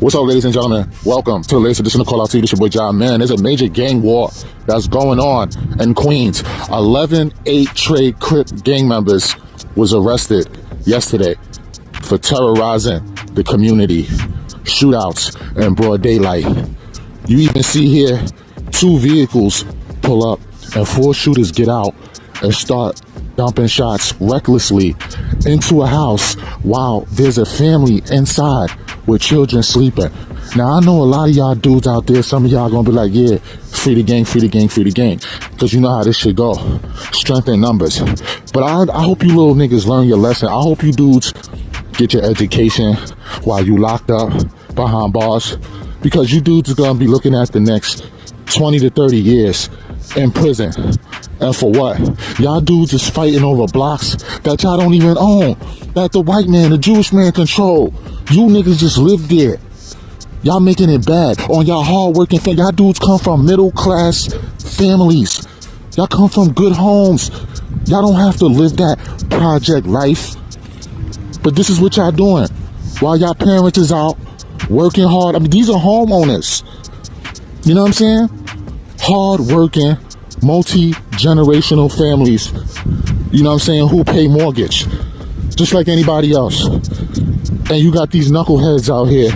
What's up, ladies and gentlemen? Welcome to the latest edition of Call Out TV. This your boy John. Man, there's a major gang war that's going on in Queens. 11 Trey Crips gang members was arrested yesterday for terrorizing the community. Shootouts in broad daylight. You even see here 2 vehicles pull up and 4 shooters get out and start dumping shots recklessly into a house while there's a family inside with children sleeping. Now, I know a lot of y'all dudes out there, some of y'all gonna be like, yeah, free the gang, free the gang, free the gang. Because you know how this shit go. Strength in numbers. But I hope you little niggas learn your lesson. I hope you dudes get your education while you locked up behind bars. Because you dudes are gonna be looking at the next 20 to 30 years in prison. And for what? Y'all dudes is fighting over blocks that y'all don't even own, that the white man, the Jewish man control. You niggas just live there. Y'all making it bad on y'all hard-working thing. Y'all dudes come from middle-class families. Y'all come from good homes. Y'all don't have to live that project life. But this is what y'all doing while y'all parents is out working hard. I mean, these are homeowners. You know what I'm saying? Hard-working, multi-generational families, you know what I'm saying, who pay mortgage just like anybody else. And you got these knuckleheads out here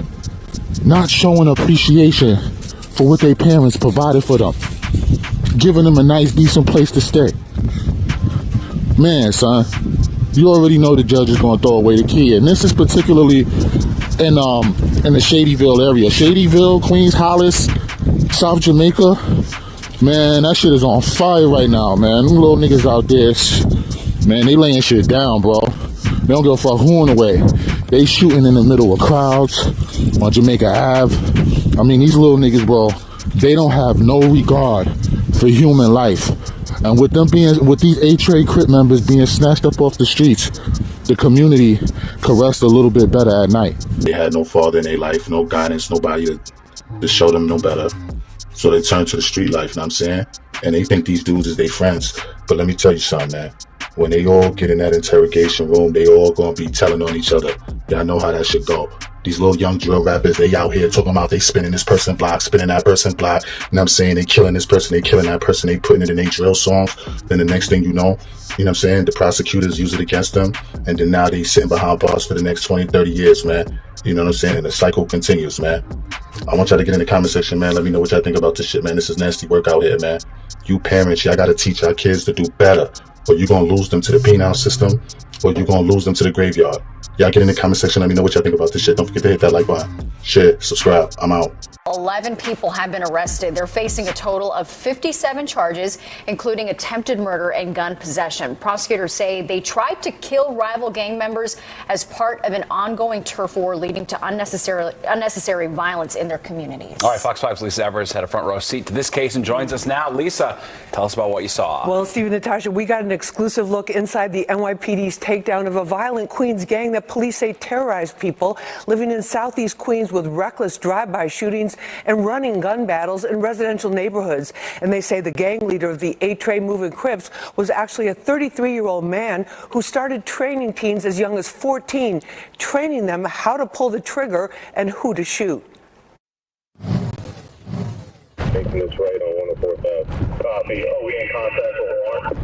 not showing appreciation for what their parents provided for them, giving them a nice, decent place to stay. Man, son, you already know the judge is going to throw away the key. And this is particularly in the Shadyville area. Shadyville, Queens, Hollis, South Jamaica. Man, that shit is on fire right now, man. Them little niggas out there, man, they laying shit down, bro. They don't give a fuck who in the way. They shooting in the middle of crowds on Jamaica Ave. I mean, these little niggas, bro, they don't have no regard for human life. And with them being, with these Trey Crip members being snatched up off the streets, the community could rest a little bit better at night. They had no father in their life, no guidance, nobody to show them no better. So they turn to the street life, you know what I'm saying? And they think these dudes is their friends. But let me tell you something, man. When they all get in that interrogation room, they all gonna be telling on each other. Y'all know how that should go. These little young drill rappers, they out here talking about they spinning this person block, spinning that person block. You know what I'm saying? They killing this person, they killing that person, they putting it in their drill songs. Then the next thing you know what I'm saying? The prosecutors use it against them. And then now they sitting behind bars for the next 20, 30 years, man. You know what I'm saying? And the cycle continues, man. I want y'all to get in the comment section, man. Let me know what y'all think about this shit, man. This is nasty work out here, man. You parents, y'all gotta teach our kids to do better. Or you gonna lose them to the penal system, or you gonna lose them to the graveyard. Y'all get in the comment section. Let me know what y'all think about this shit. Don't forget to hit that like button. Share, subscribe. I'm out. 11 people have been arrested. They're facing a total of 57 charges, including attempted murder and gun possession. Prosecutors say they tried to kill rival gang members as part of an ongoing turf war leading to unnecessary violence in their communities. All right, Fox 5's Lisa Evers had a front row seat to this case and joins us now. Lisa, tell us about what you saw. Well, Steve and Natasha, we got an exclusive look inside the NYPD's takedown of a violent Queens gang that police say terrorized people living in Southeast Queens with reckless drive-by shootings and running gun battles in residential neighborhoods. And they say the gang leader of the Trey moving Crips was actually a 33-year-old man who started training teens as young as 14, training them how to pull the trigger and who to shoot. Making this right on 104th. Copy. Oh, we in contact over on.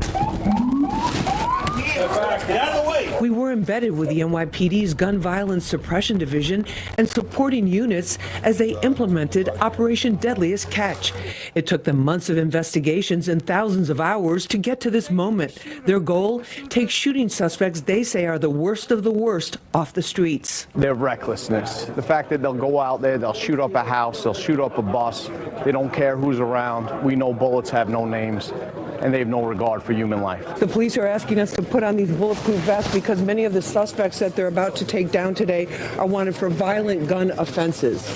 Get out of the way. We were embedded with the NYPD's Gun Violence Suppression Division and supporting units as they implemented Operation Deadliest Catch. It took them months of investigations and thousands of hours to get to this moment. Their goal? Take shooting suspects they say are the worst of the worst off the streets. Their recklessness, the fact that they'll go out there, they'll shoot up a house, they'll shoot up a bus, they don't care who's around. We know bullets have no names, and they have no regard for human life. The police are asking us to put on these bulletproof vests because many of the suspects that they're about to take down today are wanted for violent gun offenses.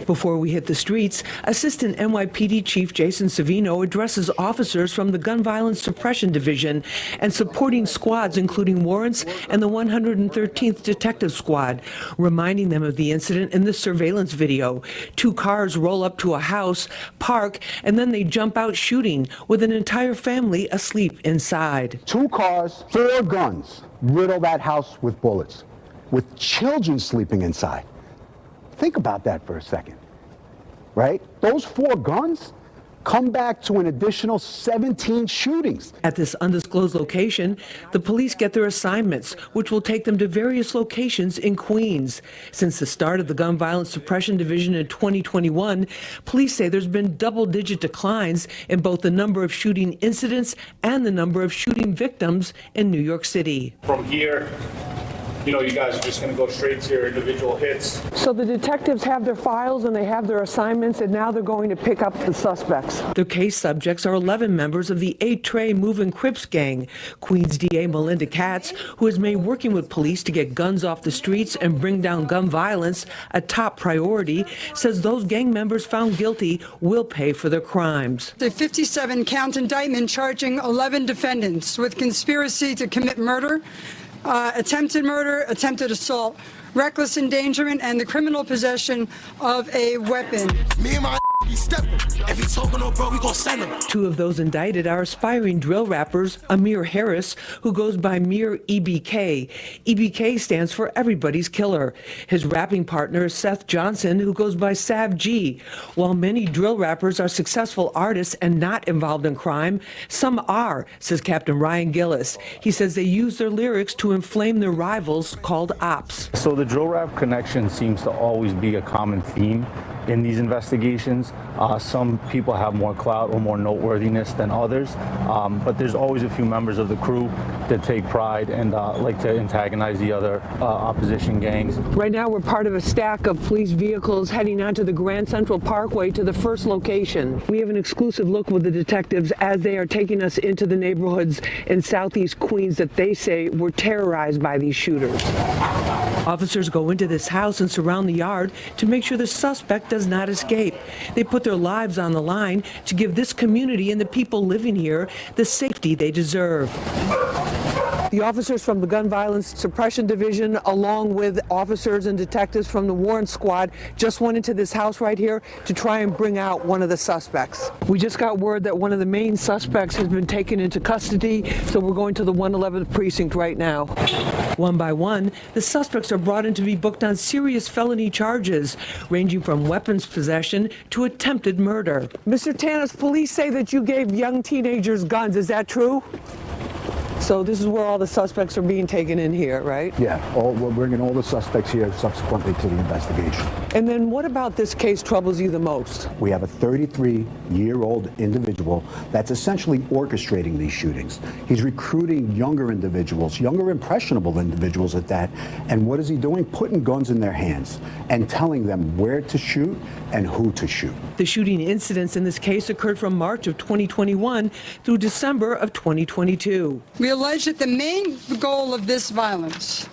Before we hit the streets, Assistant NYPD Chief Jason Savino addresses officers from the Gun Violence Suppression Division and supporting squads including warrants and the 113th Detective Squad, reminding them of the incident in the surveillance video. 2 cars roll up to a house, park, and then they jump out shooting with an entire family asleep inside. 2 cars, 4 guns, riddle that house with bullets. with children sleeping inside. Think about that for a second, right? Those 4 guns come back to an additional 17 shootings. At this undisclosed location, the police get their assignments, which will take them to various locations in Queens. Since the start of the Gun Violence Suppression Division in 2021, police say there's been double-digit declines in both the number of shooting incidents and the number of shooting victims in New York City. From here, you know, you guys are just going to go straight to your individual hits. So the detectives have their files and they have their assignments, and now they're going to pick up the suspects. The case subjects are 11 members of the Trey Crips gang. Queens DA Melinda Katz, who has made working with police to get guns off the streets and bring down gun violence a top priority, says those gang members found guilty will pay for their crimes. The 57-count indictment charging 11 defendants with conspiracy to commit murder, attempted murder, attempted assault, reckless endangerment, and the criminal possession of a weapon. Me and my be stepping. If he's talking no bro, we gon' send him. 2 of those indicted are aspiring drill rappers Amir Harris, who goes by mere EBK. EBK stands for Everybody's Killer. His rapping partner is Seth Johnson, who goes by Sav G. While many drill rappers are successful artists and not involved in crime, some are, says Captain Ryan Gillis. He says they use their lyrics to inflame their rivals called ops. So the drill rap connection seems to always be a common theme in these investigations. Some people have more clout or more noteworthiness than others, but there's always a few members of the crew that take pride and like to antagonize the other opposition gangs. Right now we're part of a stack of police vehicles heading onto the Grand Central Parkway to the first location. We have an exclusive look with the detectives as they are taking us into the neighborhoods in southeast Queens that they say were terrorized by these shooters. Officers go into this house and surround the yard to make sure the suspect does not escape. They put their lives on the line to give this community and the people living here the safety they deserve. The officers from the Gun Violence Suppression Division, along with officers and detectives from the Warrant Squad, just went into this house right here to try and bring out one of the suspects. We just got word that one of the main suspects has been taken into custody, so we're going to the 111th precinct right now. One by one, the suspects are brought in to be booked on serious felony charges, ranging from weapons possession to attempted murder. Mr. Tanis, police say that you gave young teenagers guns. Is that true? So this is where all the suspects are being taken in here, right? Yeah, we're bringing all the suspects here subsequently to the investigation. And then what about this case troubles you the most? We have a 33-year-old individual that's essentially orchestrating these shootings. He's recruiting younger individuals, younger impressionable individuals at that. And what is he doing? Putting guns in their hands and telling them where to shoot and who to shoot. The shooting incidents in this case occurred from March of 2021 through December of 2022. We allege that the main goal of this violence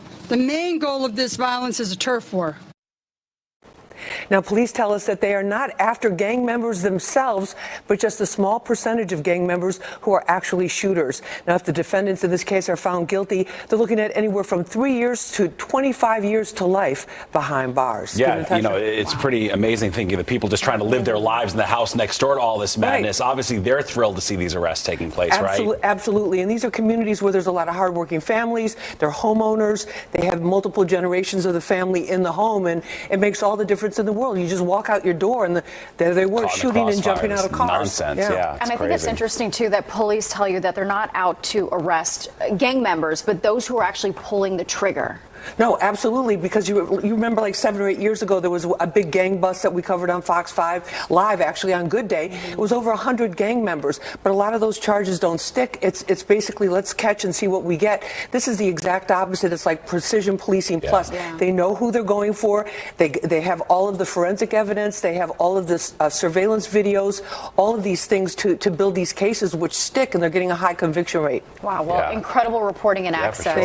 is a turf war. Now, police tell us that they are not after gang members themselves, but just a small percentage of gang members who are actually shooters. Now, if the defendants in this case are found guilty, they're looking at anywhere from 3 years to 25 years to life behind bars. Yeah, you know, it's pretty amazing thinking that people just trying to live their lives in the house next door to all this madness. Right. Obviously, they're thrilled to see these arrests taking place, right? Absolutely. And these are communities where there's a lot of hardworking families. They're homeowners. They have multiple generations of the family in the home, and it makes all the difference in the world. You just walk out your door and there they were shooting and jumping out of cars. Nonsense, yeah. And I think it's interesting, too, that police tell you that they're not out to arrest gang members, but those who are actually pulling the trigger. No, absolutely, because you remember like 7 or 8 years ago, there was a big gang bust that we covered on Fox 5 Live, actually, on Good Day. It was over 100 gang members, but a lot of those charges don't stick. It's basically let's catch and see what we get. This is the exact opposite. It's like precision policing plus. Yeah. They know who they're going for. They have all of the forensic evidence. They have all of this surveillance videos, all of these things to build these cases which stick, and they're getting a high conviction rate. Wow, well, incredible reporting and access. Sure.